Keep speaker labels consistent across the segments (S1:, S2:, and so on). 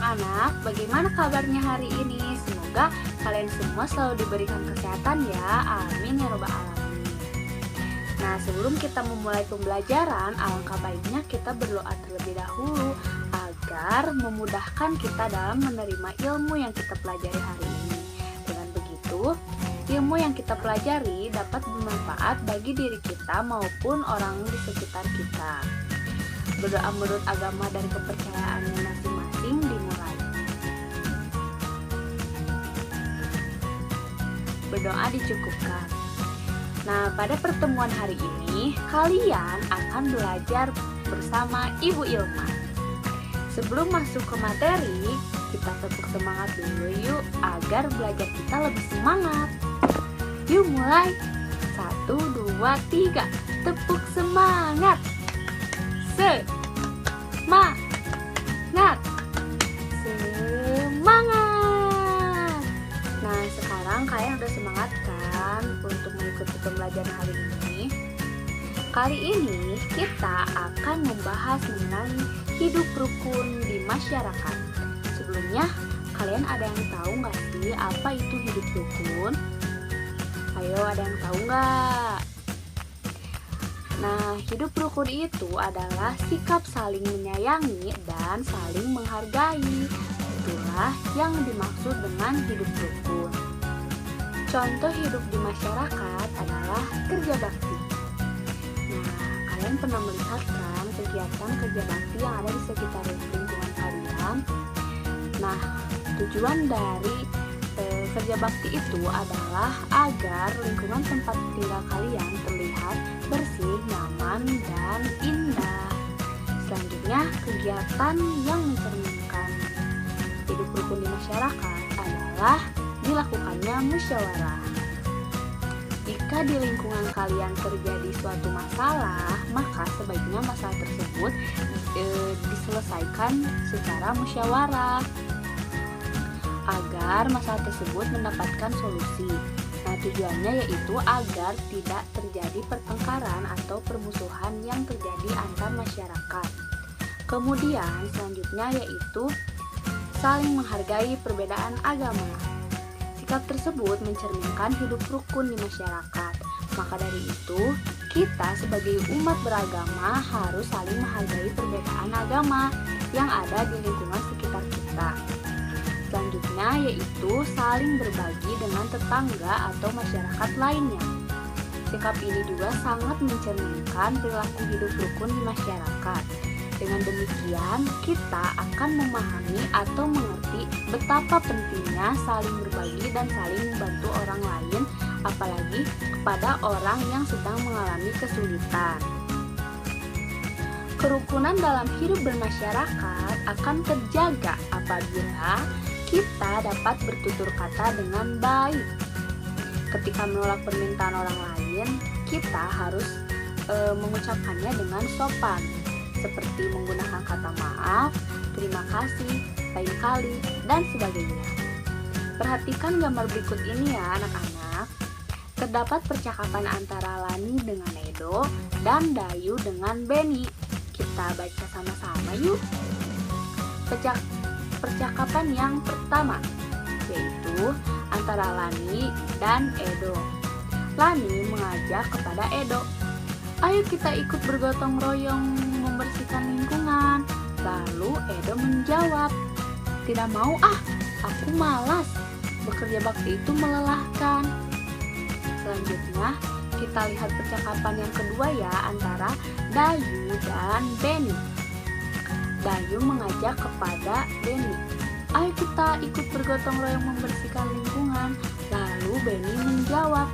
S1: anak-anak, bagaimana kabarnya hari ini? Semoga kalian semua selalu diberikan kesehatan ya. Amin ya robbal alamin. Nah, sebelum kita memulai pembelajaran, alangkah baiknya kita berdoa terlebih dahulu agar memudahkan kita dalam menerima ilmu yang kita pelajari hari ini. Dengan begitu, ilmu yang kita pelajari dapat bermanfaat bagi diri kita maupun orang di sekitar kita. Berdoa menurut agama dan kepercayaannya masing-masing dimulai. Berdoa dicukupkan. Nah, pada pertemuan hari ini, kalian akan belajar bersama Ibu Ilma. Sebelum masuk ke materi, kita tepuk semangat dulu yuk, agar belajar kita lebih semangat. Yuk mulai. 1, 2, 3. Tepuk semangat. Semangat. Semangat. Nah, sekarang kalian udah semangat kan untuk mengikuti pembelajaran hari ini? Kali ini kita akan membahas mengenai hidup rukun di masyarakat. Sebelumnya, kalian ada yang tahu nggak sih apa itu hidup rukun? Ayo, ada yang tahu nggak? Nah, hidup rukun itu adalah sikap saling menyayangi dan saling menghargai. Itulah yang dimaksud dengan hidup rukun. Contoh hidup di masyarakat adalah kerja bakti. Nah, kalian pernah melihat kan kegiatan kerja bakti yang ada di sekitar lingkungan kalian? Nah, tujuan dari kerja bakti itu adalah agar lingkungan tempat tinggal kalian terlihat bersih, nyaman, dan indah. Selanjutnya, kegiatan yang mencerminkan hidup rukun di masyarakat adalah dilakukannya musyawarah. Jika di lingkungan kalian terjadi suatu masalah, maka sebaiknya masalah tersebut diselesaikan secara musyawarah agar masalah tersebut mendapatkan solusi. Nah, tujuannya yaitu agar tidak terjadi pertengkaran atau permusuhan yang terjadi antar masyarakat. Kemudian selanjutnya yaitu saling menghargai perbedaan agama. Sikap tersebut mencerminkan hidup rukun di masyarakat. Maka dari itu, kita sebagai umat beragama harus saling menghargai perbedaan agama yang ada di lingkungan sekitar kita. Selanjutnya yaitu saling berbagi dengan tetangga atau masyarakat lainnya. Sikap ini juga sangat mencerminkan perilaku hidup rukun di masyarakat. Dengan demikian, kita akan memahami atau mengerti betapa pentingnya saling berbagi dan saling membantu orang lain, apalagi kepada orang yang sedang mengalami kesulitan. Kerukunan dalam hidup bermasyarakat akan terjaga apabila kita dapat bertutur kata dengan baik. Ketika menolak permintaan orang lain, kita harus mengucapkannya dengan sopan, seperti menggunakan kata maaf, terima kasih, lain kali, dan sebagainya. Perhatikan gambar berikut ini ya anak-anak. Terdapat percakapan antara Lani dengan Edo dan Dayu dengan Beni. Kita baca sama-sama yuk. Percakapan yang pertama yaitu antara Lani dan Edo. Lani mengajak kepada Edo, ayo kita ikut bergotong royong membersihkan lingkungan. Lalu Edo menjawab, tidak mau aku malas, bekerja bakti itu melelahkan. Selanjutnya kita lihat percakapan yang kedua ya antara Dayu dan Beni. Dayu mengajak kepada Beni, ayo kita ikut bergotong royong membersihkan lingkungan. Lalu Beni menjawab,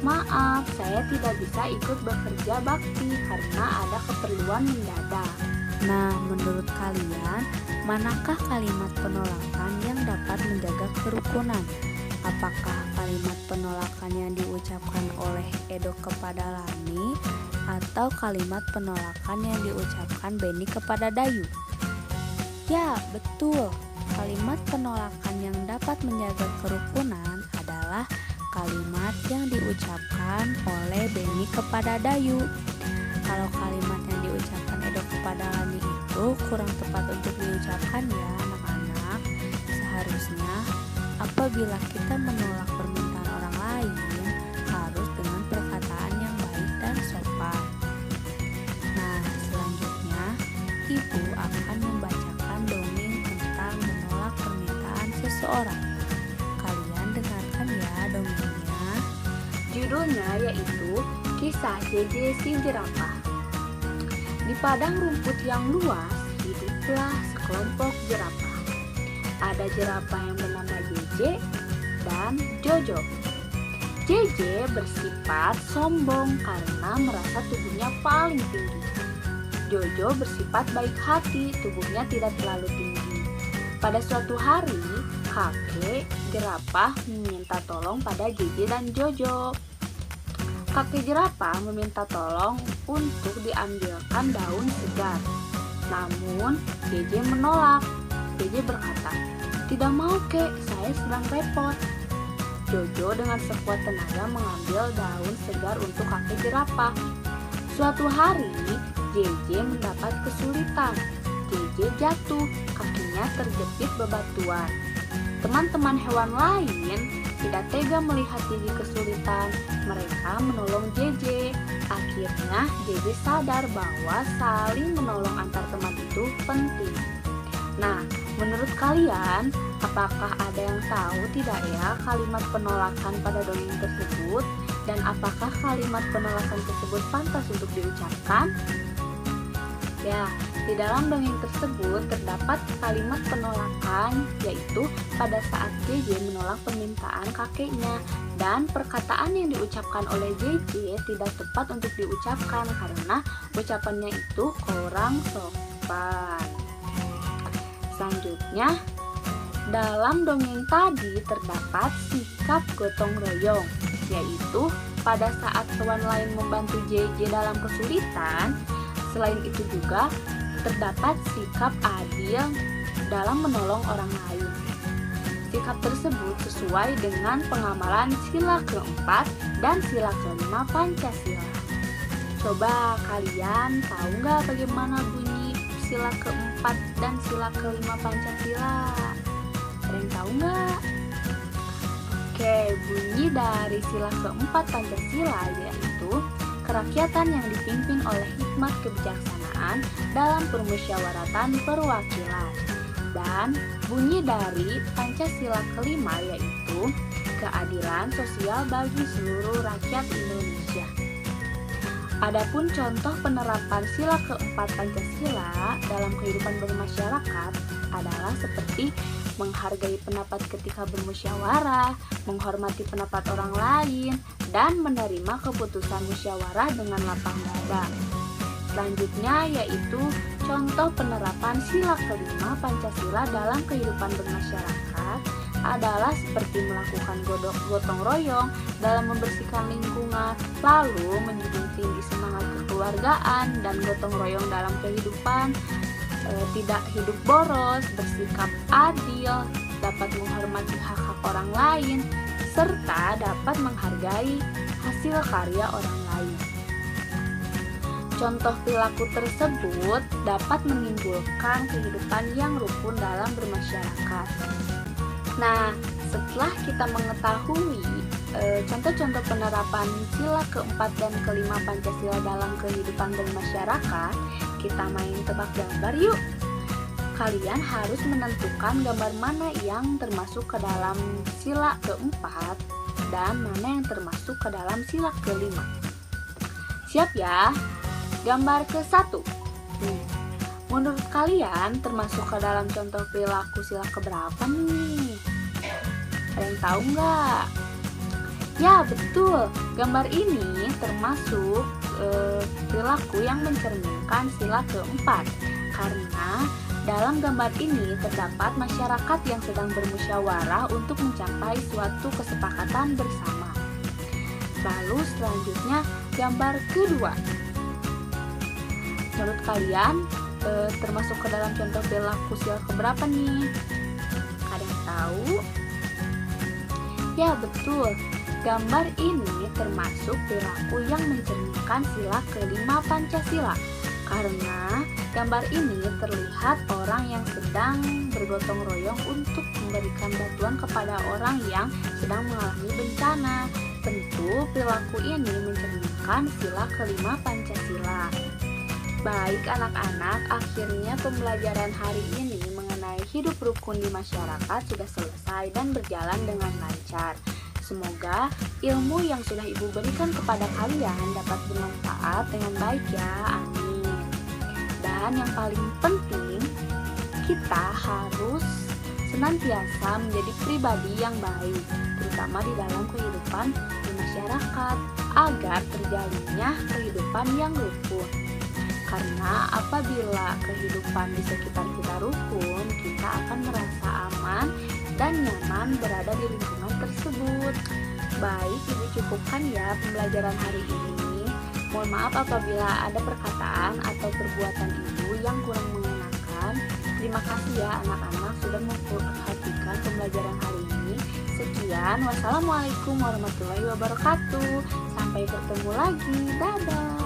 S1: maaf, saya tidak bisa ikut bekerja bakti karena ada keperluan mendadak.
S2: Nah, menurut kalian, manakah kalimat penolakan yang dapat menjaga kerukunan? Apakah kalimat penolakan yang diucapkan oleh Edo kepada Lani atau kalimat penolakan yang diucapkan Beni kepada Dayu? Ya, betul. Kalimat penolakan yang dapat menjaga kerukunan adalah kalimat yang diucapkan oleh Beni kepada Dayu. Kalau kalimat yang diucapkan Edo kepada Lani itu kurang tepat untuk diucapkan ya anak-anak. bila kita menolak permintaan orang lain, harus dengan perkataan yang baik dan sopan. Nah, selanjutnya, Ibu akan membacakan dongeng tentang menolak permintaan seseorang. Kalian dengarkan ya dongengnya.
S1: Judulnya yaitu Kisah JJ si Jerapah. Di padang rumput yang luas, hiduplah sekelompok jerapah. Ada jerapah yang bernama JJ dan Jojo. JJ bersifat sombong karena merasa tubuhnya paling tinggi. Jojo bersifat baik hati, tubuhnya tidak terlalu tinggi. Pada suatu hari, kakek jerapah meminta tolong pada JJ dan Jojo. Kakek jerapah meminta tolong untuk diambilkan daun segar. Namun, JJ menolak. JJ berkata, "Tidak mau, Kek, saya sedang repot." Jojo dengan sekuat tenaga mengambil daun segar untuk kakek jerapah. Suatu hari, JJ mendapat kesulitan. JJ jatuh, kakinya terjepit bebatuan. Teman-teman hewan lain tidak tega melihat JJ kesulitan. Mereka menolong JJ. Akhirnya JJ sadar bahwa saling menolong antar teman itu penting. Nah, menurut kalian, apakah ada yang tahu tidak ya kalimat penolakan pada dongeng tersebut? Dan apakah kalimat penolakan tersebut pantas untuk diucapkan? Ya, di dalam dongeng tersebut terdapat kalimat penolakan, yaitu pada saat JJ menolak permintaan kakeknya. Dan perkataan yang diucapkan oleh JJ tidak tepat untuk diucapkan karena ucapannya itu kurang sopan. Selanjutnya, dalam dongeng tadi terdapat sikap gotong royong, yaitu pada saat hewan lain membantu JJ dalam kesulitan. Selain itu juga terdapat sikap adil dalam menolong orang lain. Sikap tersebut sesuai dengan pengamalan sila keempat dan sila kelima Pancasila. Coba kalian tahu nggak bagaimana bunyi sila keempat dan sila kelima Pancasila? Ada yang tahu nggak? Oke, bunyi dari sila keempat Pancasila yaitu kerakyatan yang dipimpin oleh hikmat kebijaksanaan dalam permusyawaratan perwakilan. Dan bunyi dari Pancasila kelima yaitu keadilan sosial bagi seluruh rakyat Indonesia. Adapun contoh penerapan sila keempat Pancasila dalam kehidupan bermasyarakat adalah seperti menghargai pendapat ketika bermusyawarah, menghormati pendapat orang lain, dan menerima keputusan musyawarah dengan lapang dada. Selanjutnya yaitu contoh penerapan sila kelima Pancasila dalam kehidupan bermasyarakat adalah seperti melakukan gotong royong dalam membersihkan lingkungan, lalu menjunjung tinggi semangat kekeluargaan dan gotong royong dalam kehidupan, tidak hidup boros, bersikap adil, dapat menghormati hak-hak orang lain, serta dapat menghargai hasil karya orang lain. Contoh perilaku tersebut dapat menimbulkan kehidupan yang rukun dalam bermasyarakat. Nah, setelah kita mengetahui contoh-contoh penerapan sila keempat dan kelima Pancasila dalam kehidupan bermasyarakat, kita main tebak gambar yuk. Kalian harus menentukan gambar mana yang termasuk ke dalam sila keempat dan mana yang termasuk ke dalam sila kelima. Siap ya? Gambar ke-1. Menurut kalian termasuk ke dalam contoh perilaku sila keberapa nih? Ada yang tahu nggak? Ya betul, gambar ini termasuk perilaku yang mencerminkan sila keempat. Karena dalam gambar ini terdapat masyarakat yang sedang bermusyawarah untuk mencapai suatu kesepakatan bersama. Lalu selanjutnya gambar kedua. Menurut kalian termasuk ke dalam contoh perilaku sila keberapa nih? Ada yang tahu? Ya betul, gambar ini termasuk perilaku yang mencerminkan sila kelima Pancasila. Karena gambar ini terlihat orang yang sedang bergotong royong untuk memberikan bantuan kepada orang yang sedang mengalami bencana. Tentu perilaku ini mencerminkan sila kelima Pancasila. Baik anak-anak, akhirnya pembelajaran hari ini mengenai hidup rukun di masyarakat sudah selesai dan berjalan dengan lancar. Semoga ilmu yang sudah Ibu berikan kepada kalian dapat bermanfaat dengan baik ya, amin. Dan yang paling penting, kita harus senantiasa menjadi pribadi yang baik, terutama di dalam kehidupan di masyarakat, agar terjalinnya kehidupan yang rukun. Karena apabila kehidupan di sekitar kita rukun, kita akan merasa aman dan nyaman berada di lingkungan tersebut. Baik, Ibu cukupkan ya pembelajaran hari ini. Mohon maaf apabila ada perkataan atau perbuatan Ibu yang kurang mengenakan. Terima kasih ya anak-anak sudah memperhatikan pembelajaran hari ini. Sekian, wassalamualaikum warahmatullahi wabarakatuh. Sampai bertemu lagi, dadah.